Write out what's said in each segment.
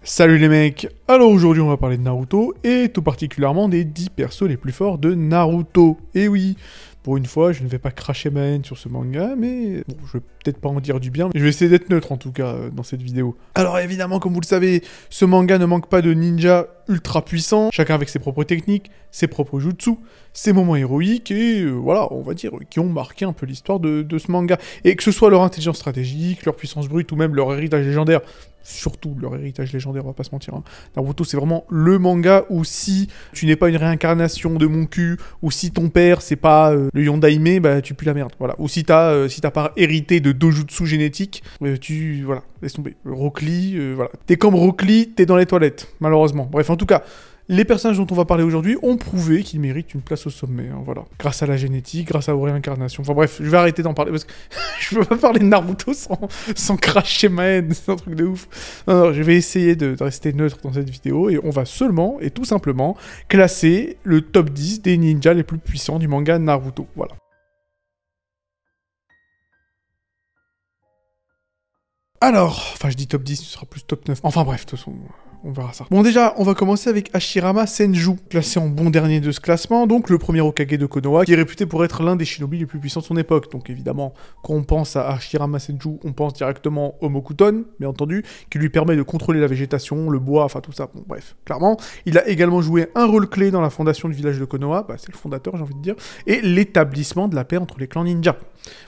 Salut les mecs. Alors aujourd'hui on va parler de Naruto, et tout particulièrement des 10 persos les plus forts de Naruto. Et oui, pour une fois je ne vais pas cracher ma haine sur ce manga, mais bon, je vais peut-être pas en dire du bien, mais je vais essayer d'être neutre en tout cas dans cette vidéo. Alors évidemment, comme vous le savez, ce manga ne manque pas de ninjas ultra puissants, chacun avec ses propres techniques, ses propres jutsu, ses moments héroïques, et voilà, on va dire, qui ont marqué un peu l'histoire de ce manga. Et que ce soit leur intelligence stratégique, leur puissance brute, ou même leur héritage légendaire, surtout leur héritage légendaire, on va pas se mentir. Hein. Naruto, c'est vraiment le manga où si tu n'es pas une réincarnation de mon cul, ou si ton père c'est pas le Yondaime, bah tu pues la merde. Voilà. Ou si t'as pas hérité de dojutsu génétique, voilà, laisse tomber. Rock Lee, voilà. T'es comme Rock Lee, t'es dans les toilettes, malheureusement. Bref, en tout cas, les personnages dont on va parler aujourd'hui ont prouvé qu'ils méritent une place au sommet, hein, voilà. Grâce à la génétique, grâce aux réincarnations. Enfin bref, je vais arrêter d'en parler parce que je peux pas parler de Naruto sans cracher ma haine, c'est un truc de ouf. Non, je vais essayer de rester neutre dans cette vidéo et on va seulement et tout simplement classer le top 10 des ninjas les plus puissants du manga Naruto, voilà. Alors, enfin je dis top 10, ce sera plus top 9. Enfin bref, de toute façon, on verra ça. Bon déjà, on va commencer avec Hashirama Senju, classé en bon dernier de ce classement, donc le premier Hokage de Konoha, qui est réputé pour être l'un des shinobi les plus puissants de son époque. Donc évidemment, quand on pense à Hashirama Senju, on pense directement au Mokuton, bien entendu, qui lui permet de contrôler la végétation, le bois, enfin tout ça, bon bref, clairement. Il a également joué un rôle clé dans la fondation du village de Konoha, bah, c'est le fondateur j'ai envie de dire, et l'établissement de la paix entre les clans ninja.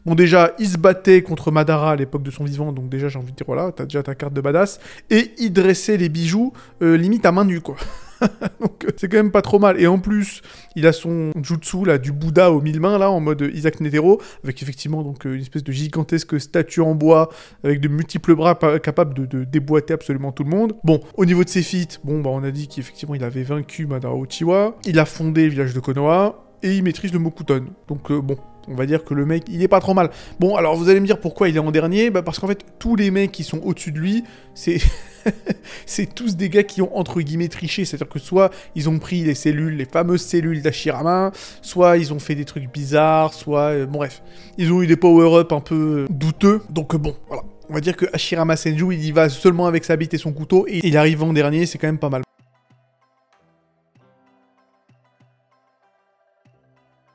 Bon déjà, il se battait contre Madara à l'époque de son vivant, donc déjà j'ai envie de dire voilà, t'as déjà ta carte de badass, et il dressait les bijoux limite à main nue quoi. Donc c'est quand même pas trop mal. Et en plus, il a son jutsu là du Bouddha aux 1000 mains là en mode Isaac Netero, avec effectivement donc une espèce de gigantesque statue en bois avec de multiples bras capables de déboîter absolument tout le monde. Bon, au niveau de ses feats, bon bah on a dit qu'effectivement il avait vaincu Madara Uchiwa, il a fondé le village de Konoha et il maîtrise le Mokuton. Donc bon, on va dire que le mec, il est pas trop mal. Bon, alors vous allez me dire pourquoi il est en dernier, bah parce qu'en fait, tous les mecs qui sont au-dessus de lui, c'est c'est tous des gars qui ont entre guillemets triché, c'est-à-dire que soit ils ont pris les cellules, les fameuses cellules d'Hashirama, soit ils ont fait des trucs bizarres, soit bon bref, ils ont eu des power-up un peu douteux. Donc bon, voilà. On va dire que Hashirama Senju, il y va seulement avec sa bite et son couteau et il arrive en dernier, c'est quand même pas mal.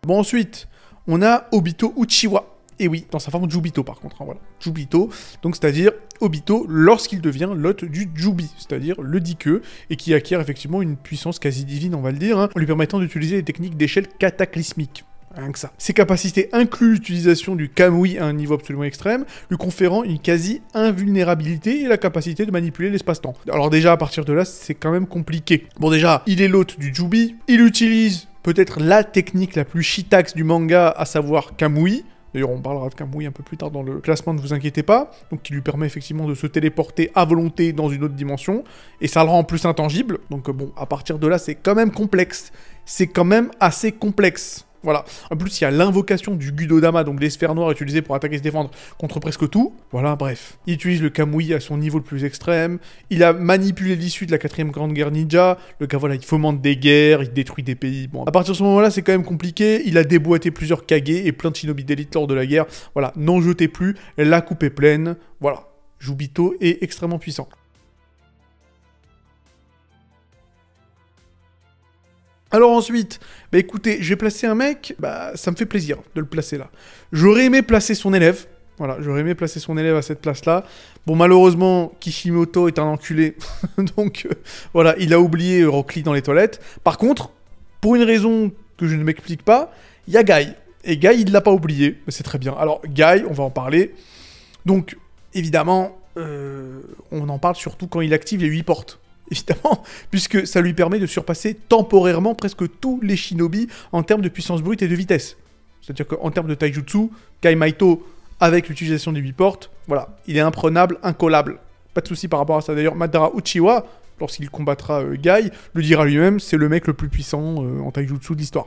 Bon ensuite, on a Obito Uchiwa. Et oui, dans sa forme Jubito par contre, hein, voilà. Jubito, donc c'est-à-dire Obito lorsqu'il devient l'hôte du Jubi, c'est-à-dire le Dikeux, et qui acquiert effectivement une puissance quasi divine, on va le dire, hein, en lui permettant d'utiliser des techniques d'échelle cataclysmique. Rien que ça. Ses capacités incluent l'utilisation du Kamui à un niveau absolument extrême, lui conférant une quasi-invulnérabilité et la capacité de manipuler l'espace-temps. Alors déjà, à partir de là, c'est quand même compliqué. Bon déjà, il est l'hôte du Jubi, il utilise peut-être la technique la plus shitax du manga, à savoir Kamui. D'ailleurs, on parlera de Kamui un peu plus tard dans le classement, ne vous inquiétez pas. Donc, qui lui permet effectivement de se téléporter à volonté dans une autre dimension. Et ça le rend en plus intangible. Donc, bon, à partir de là, c'est quand même complexe. C'est quand même assez complexe. Voilà. En plus, il y a l'invocation du Gudodama, donc des sphères noires utilisées pour attaquer et se défendre contre presque tout. Voilà, bref. Il utilise le Kamui à son niveau le plus extrême. Il a manipulé l'issue de la 4ème grande guerre ninja. Le gars, voilà, il fomente des guerres, il détruit des pays. Bon, à partir de ce moment-là, c'est quand même compliqué. Il a déboîté plusieurs Kage et plein de shinobi d'élite lors de la guerre. Voilà, n'en jetez plus. La coupe est pleine. Voilà. Jubito est extrêmement puissant. Alors ensuite, bah écoutez, j'ai placé un mec, bah ça me fait plaisir de le placer là. J'aurais aimé placer son élève, voilà, j'aurais aimé placer son élève à cette place-là. Bon, malheureusement, Kishimoto est un enculé, donc voilà, il a oublié Rock Lee dans les toilettes. Par contre, pour une raison que je ne m'explique pas, il y a Guy. Et Guy, il l'a pas oublié, mais c'est très bien. Alors Guy, on va en parler. Donc, évidemment, on en parle surtout quand il active les 8 portes. Évidemment, puisque ça lui permet de surpasser temporairement presque tous les shinobi en termes de puissance brute et de vitesse. C'est-à-dire qu'en termes de taijutsu, Kaimaito, avec l'utilisation des 8 portes, voilà, il est imprenable, incollable. Pas de souci par rapport à ça. D'ailleurs, Madara Uchiwa, lorsqu'il combattra Guy, le dira lui-même, c'est le mec le plus puissant en taijutsu de l'histoire.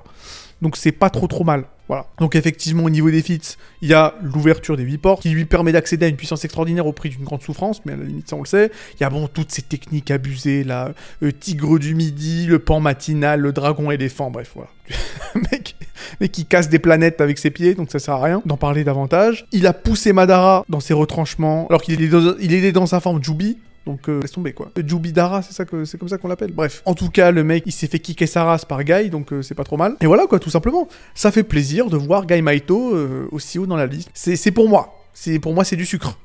Donc c'est pas trop mal. Voilà. Donc effectivement, au niveau des feats, il y a l'ouverture des 8 portes, qui lui permet d'accéder à une puissance extraordinaire au prix d'une grande souffrance, mais à la limite ça on le sait. Il y a bon, toutes ces techniques abusées, là, tigre du midi, le pan matinal, le dragon éléphant, bref, voilà. mec qui casse des planètes avec ses pieds, donc ça sert à rien d'en parler davantage. Il a poussé Madara dans ses retranchements, alors qu'il est dans sa forme Jubi. Donc laisse tomber quoi. Jubidara, c'est comme ça qu'on l'appelle. Bref. En tout cas, le mec, il s'est fait kicker sa race par Guy, donc c'est pas trop mal. Et voilà quoi, tout simplement. Ça fait plaisir de voir Guy Maito aussi haut dans la liste. C'est pour moi. Pour moi, c'est du sucre.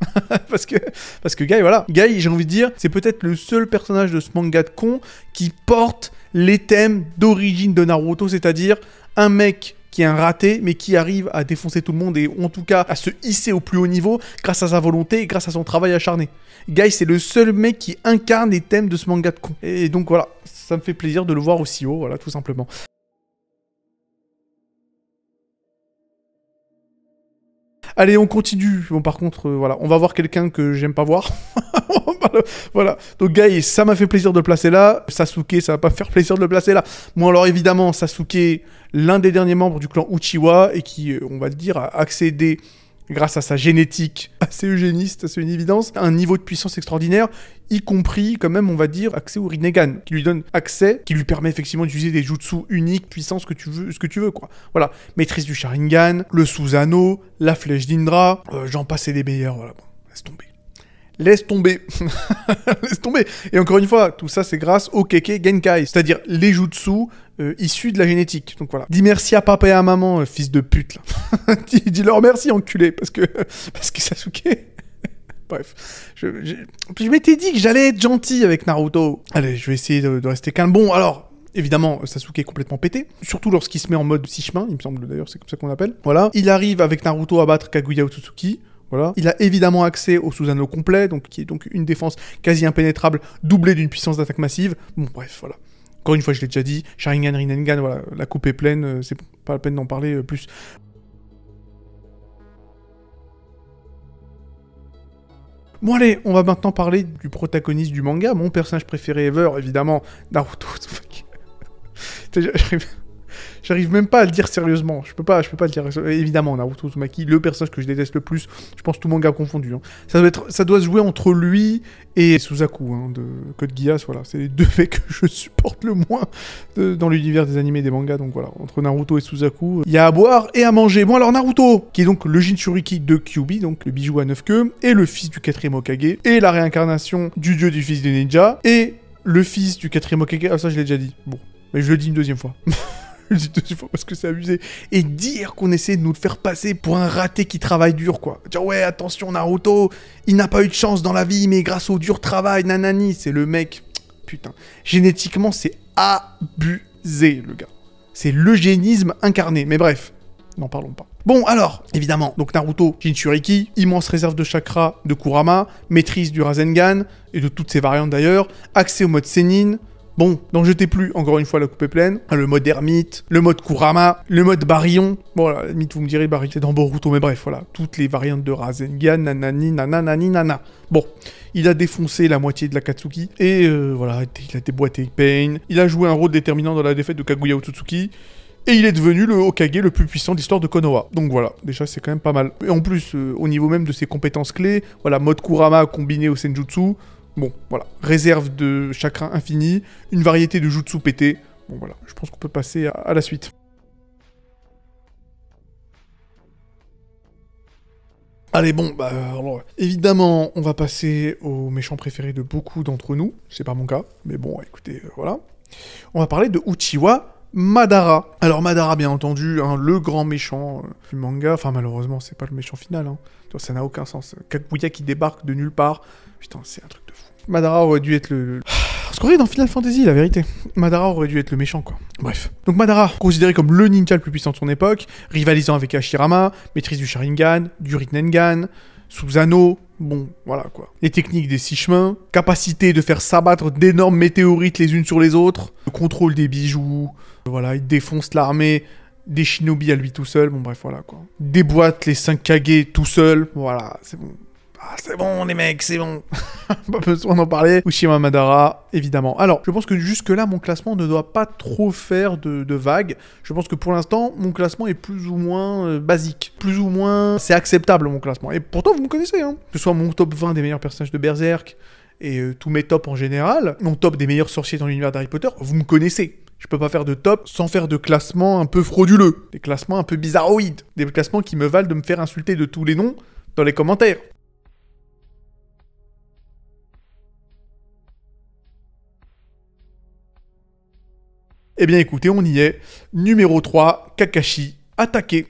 parce que Guy, voilà. Guy, j'ai envie de dire, c'est peut-être le seul personnage de ce manga de con qui porte les thèmes d'origine de Naruto, c'est-à-dire un mec qui est un raté, mais qui arrive à défoncer tout le monde et en tout cas à se hisser au plus haut niveau grâce à sa volonté et grâce à son travail acharné. Guy, c'est le seul mec qui incarne les thèmes de ce manga de con. Et donc voilà, ça me fait plaisir de le voir aussi haut, voilà, tout simplement. Allez, on continue. Bon, par contre, voilà, on va voir quelqu'un que j'aime pas voir. Voilà. Donc, Guy, ça m'a fait plaisir de le placer là. Sasuke, ça va pas me faire plaisir de le placer là. Bon, alors évidemment, Sasuke, l'un des derniers membres du clan Uchiwa et qui, on va le dire, a accédé grâce à sa génétique assez eugéniste, c'est une évidence, un niveau de puissance extraordinaire, y compris, quand même, on va dire, accès au Rinnegan, qui lui donne accès, qui lui permet effectivement d'utiliser des jutsu uniques, puissance que tu veux, quoi. Voilà, maîtrise du Sharingan, le Susanoo, la flèche d'Indra, j'en passais des meilleurs, voilà, bon, laisse tomber. Laisse tomber. Laisse tomber. Et encore une fois, tout ça, c'est grâce au Kekkei Genkai, c'est-à-dire les jutsu issus de la génétique. Donc voilà. Dis merci à papa et à maman, fils de pute, là. Dis-leur merci, enculé, parce que Sasuke... Bref. Je m'étais dit que j'allais être gentil avec Naruto. Allez, je vais essayer de rester calme. Bon, alors... Évidemment, Sasuke est complètement pété, surtout lorsqu'il se met en mode six chemins, il me semble d'ailleurs, c'est comme ça qu'on l'appelle. Voilà. Il arrive avec Naruto à battre Kaguya Otsutsuki. Voilà. Il a évidemment accès au Susanoo complet, donc qui est donc une défense quasi impénétrable, doublée d'une puissance d'attaque massive. Bon, bref, voilà. Encore une fois, je l'ai déjà dit, Sharingan, Rinnegan, voilà, la coupe est pleine, c'est pas la peine d'en parler plus. Bon allez, on va maintenant parler du protagoniste du manga, mon personnage préféré ever, évidemment, Naruto. J'arrive même pas à le dire sérieusement. Je peux pas le dire. Évidemment, Naruto Uzumaki, le personnage que je déteste le plus, je pense tout manga confondu. Hein. Ça doit se jouer entre lui et Suzaku, hein, de Code Geass, voilà. C'est les deux mecs que je supporte le moins dans l'univers des animés et des mangas. Donc voilà, entre Naruto et Suzaku, il y a à boire et à manger. Bon alors Naruto, qui est donc le Jinchuriki de Kyuubi, donc le bijou à 9 queues, et le fils du 4ème Hokage, et la réincarnation du dieu du fils des ninjas, et le fils du 4ème Hokage. Ah ça je l'ai déjà dit. Bon, mais je le dis une deuxième fois. Je le dis deuxième fois parce que c'est abusé. Et dire qu'on essaie de nous le faire passer pour un raté qui travaille dur, quoi. Dire, ouais, attention, Naruto, il n'a pas eu de chance dans la vie, mais grâce au dur travail, nanani, c'est le mec. Putain. Génétiquement, c'est abusé, le gars. C'est l'eugénisme incarné. Mais bref, n'en parlons pas. Bon, alors, évidemment, donc Naruto, Jinchuriki, immense réserve de chakra de Kurama, maîtrise du Rasengan, et de toutes ses variantes d'ailleurs, accès au mode Sennin. Bon, n'en jetez plus, encore une fois, la coupe est pleine. Le mode ermite, le mode Kurama, le mode Baryon. Bon, à la limite, vous me direz, Baryon, c'est dans Boruto, mais bref, voilà. Toutes les variantes de Rasengan, nanani, nananani, nana. Bon, il a défoncé la moitié de l'Akatsuki, et voilà, il a déboîté Pain. Il a joué un rôle déterminant dans la défaite de Kaguya Otsutsuki, et il est devenu le Hokage le plus puissant de l'histoire de Konoha. Donc voilà, déjà, c'est quand même pas mal. Et en plus, au niveau même de ses compétences clés, voilà, mode Kurama combiné au Senjutsu. Bon, voilà, réserve de chakra infini, une variété de jutsu pété. Bon, voilà, je pense qu'on peut passer à la suite. Allez, bon, bah, alors, évidemment, on va passer au méchant préféré de beaucoup d'entre nous. C'est pas mon cas, mais bon, écoutez, voilà. On va parler de Uchiwa Madara. Alors, Madara, bien entendu, hein, le grand méchant du manga. Enfin, malheureusement, c'est pas le méchant final, hein. Ça n'a aucun sens. Kaguya qui débarque de nulle part. Putain, c'est un truc de fou. Madara aurait dû être le... On se croirait dans Final Fantasy, la vérité. Madara aurait dû être le méchant, quoi. Bref. Donc Madara, considéré comme le ninja le plus puissant de son époque, rivalisant avec Hashirama, maîtrise du Sharingan, du Rinnegan, Susanoo, bon, voilà, quoi. Les techniques des six chemins, capacité de faire s'abattre d'énormes météorites les unes sur les autres, le contrôle des bijoux, voilà, il défonce l'armée des shinobi à lui tout seul, bon bref, voilà, quoi. Déboîte les 5 Kage tout seul, voilà, c'est bon. Ah, c'est bon, les mecs, c'est bon. Pas besoin d'en parler. Uchiwa Madara, évidemment. Alors, je pense que jusque-là, mon classement ne doit pas trop faire de vagues. Je pense que pour l'instant, mon classement est plus ou moins basique. Plus ou moins, c'est acceptable, mon classement. Et pourtant, vous me connaissez, hein. Que ce soit mon top 20 des meilleurs personnages de Berserk, et tous mes tops en général, mon top des meilleurs sorciers dans l'univers d'Harry Potter, vous me connaissez. Je peux pas faire de top sans faire de classement un peu frauduleux. Des classements un peu bizarroïdes. Des classements qui me valent de me faire insulter de tous les noms dans les commentaires. Eh bien écoutez, on y est. Numéro 3, Kakashi. Attaqué.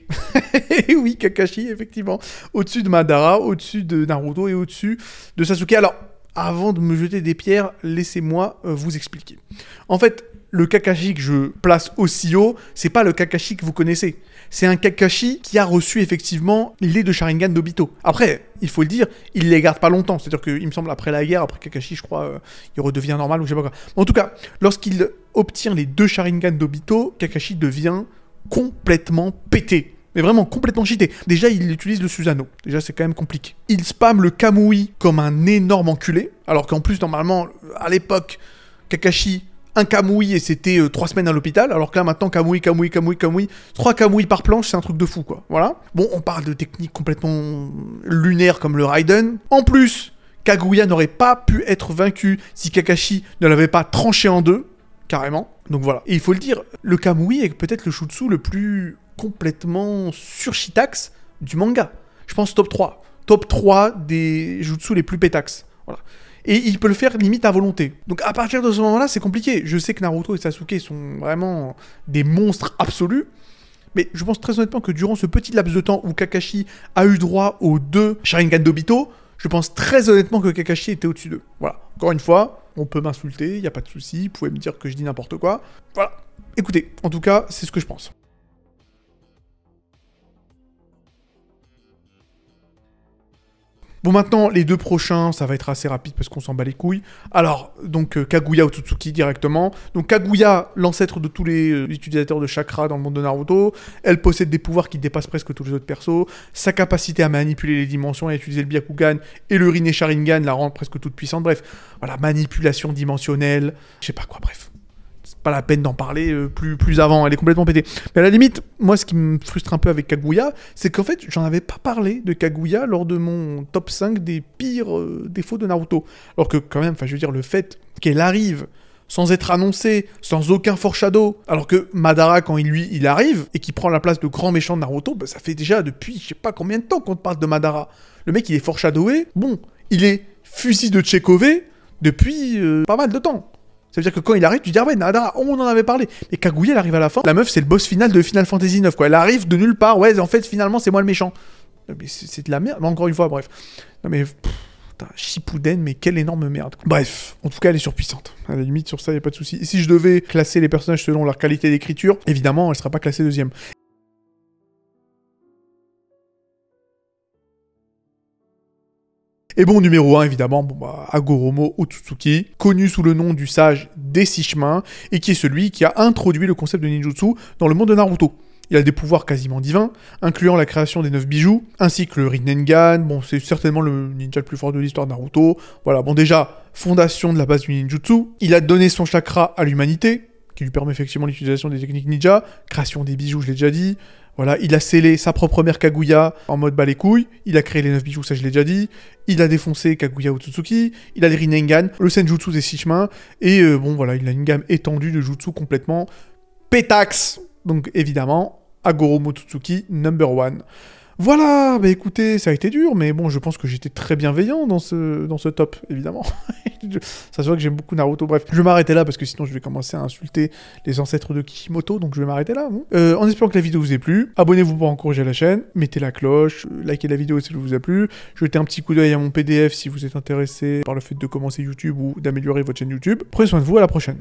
Et oui, Kakashi, effectivement. Au-dessus de Madara, au-dessus de Naruto et au-dessus de Sasuke. Alors, avant de me jeter des pierres, laissez-moi vous expliquer. En fait, le Kakashi que je place aussi haut, c'est pas le Kakashi que vous connaissez. C'est un Kakashi qui a reçu effectivement les 2 Sharingan d'Obito. Après, il faut le dire, il les garde pas longtemps. C'est-à-dire qu'il me semble après la guerre, après Kakashi, je crois, il redevient normal ou je sais pas quoi. En tout cas, lorsqu'il obtient les 2 Sharingan d'Obito, Kakashi devient complètement pété. Mais vraiment complètement cheaté. Déjà, il utilise le Susanoo. Déjà, c'est quand même compliqué. Il spamme le Kamui comme un énorme enculé. Alors qu'en plus, normalement, à l'époque, Kakashi, un Kamui et c'était 3 semaines à l'hôpital. Alors que là, maintenant, Kamui. 3 Kamui par planche, c'est un truc de fou, quoi. Voilà. Bon, on parle de techniques complètement lunaires comme le Raiden. En plus, Kaguya n'aurait pas pu être vaincu si Kakashi ne l'avait pas tranché en 2. Carrément. Donc voilà. Et il faut le dire, le Kamui est peut-être le jutsu le plus complètement surchitax du manga. Je pense top 3. Top 3 des jutsu les plus pétax. Voilà. Et il peut le faire limite à volonté. Donc à partir de ce moment-là, c'est compliqué. Je sais que Naruto et Sasuke sont vraiment des monstres absolus. Mais je pense très honnêtement que durant ce petit laps de temps où Kakashi a eu droit aux 2 Sharingan d'Obito, je pense très honnêtement que Kakashi était au-dessus d'eux. Voilà. Encore une fois, on peut m'insulter, il n'y a pas de souci, vous pouvez me dire que je dis n'importe quoi. Voilà. Écoutez, en tout cas, c'est ce que je pense. Bon, maintenant, les 2 prochains, ça va être assez rapide parce qu'on s'en bat les couilles. Alors, donc, Kaguya Otsutsuki directement. Donc, Kaguya, l'ancêtre de tous les utilisateurs de chakra dans le monde de Naruto. Elle possède des pouvoirs qui dépassent presque tous les autres persos. Sa capacité à manipuler les dimensions et à utiliser le Byakugan et le Rinne Sharingan la rend presque toute puissante. Bref, voilà, manipulation dimensionnelle, je sais pas quoi, bref. Pas la peine d'en parler plus avant, elle est complètement pétée. Mais à la limite, moi ce qui me frustre un peu avec Kaguya, c'est qu'en fait, j'en avais pas parlé de Kaguya lors de mon top 5 des pires défauts de Naruto. Alors que quand même, je veux dire, le fait qu'elle arrive sans être annoncée, sans aucun foreshadow, alors que Madara, quand il arrive, et qu'il prend la place de grand méchant de Naruto, bah, ça fait déjà depuis je sais pas combien de temps qu'on te parle de Madara. Le mec, il est foreshadowé, bon, il est fusil de Tchékové depuis pas mal de temps. Ça veut dire que quand il arrive, tu dis, ah ouais, Madara, on en avait parlé. Mais Kaguya, elle arrive à la fin. La meuf, c'est le boss final de Final Fantasy IX, quoi. Elle arrive de nulle part. Ouais, en fait, finalement, c'est moi le méchant. Mais c'est de la merde. Mais encore une fois, bref. Non, mais. Putain, Shippuden, mais quelle énorme merde. Bref, en tout cas, elle est surpuissante. À la limite, sur ça, il a pas de souci. Et si je devais classer les personnages selon leur qualité d'écriture, évidemment, elle sera pas classée 2e. Et bon, numéro 1, évidemment, Hagoromo Otsutsuki, connu sous le nom du sage des 6 chemins, et qui est celui qui a introduit le concept de ninjutsu dans le monde de Naruto. Il a des pouvoirs quasiment divins, incluant la création des 9 bijoux, ainsi que le Rinnegan. Bon, c'est certainement le ninja le plus fort de l'histoire de Naruto. Voilà, bon déjà, fondation de la base du ninjutsu. Il a donné son chakra à l'humanité, qui lui permet effectivement l'utilisation des techniques ninja, création des bijoux, je l'ai déjà dit. Voilà, il a scellé sa propre mère Kaguya en mode bas les couilles, il a créé les 9 bijoux, ça je l'ai déjà dit, il a défoncé Kaguya Otsutsuki, il a les Rinnegan, le Senjutsu des 6 chemins, et bon voilà, il a une gamme étendue de jutsu complètement pétax. Donc évidemment, Hagoromo Otsutsuki, number 1. Voilà, bah écoutez, ça a été dur, mais bon, je pense que j'étais très bienveillant dans ce top, évidemment. Ça se voit que j'aime beaucoup Naruto, bref. Je vais m'arrêter là, parce que sinon je vais commencer à insulter les ancêtres de Kishimoto, donc je vais m'arrêter là. Bon. En espérant que la vidéo vous ait plu, abonnez-vous pour encourager la chaîne, mettez la cloche, likez la vidéo si elle vous a plu, jetez un petit coup d'œil à mon PDF si vous êtes intéressé par le fait de commencer YouTube ou d'améliorer votre chaîne YouTube. Prenez soin de vous, à la prochaine.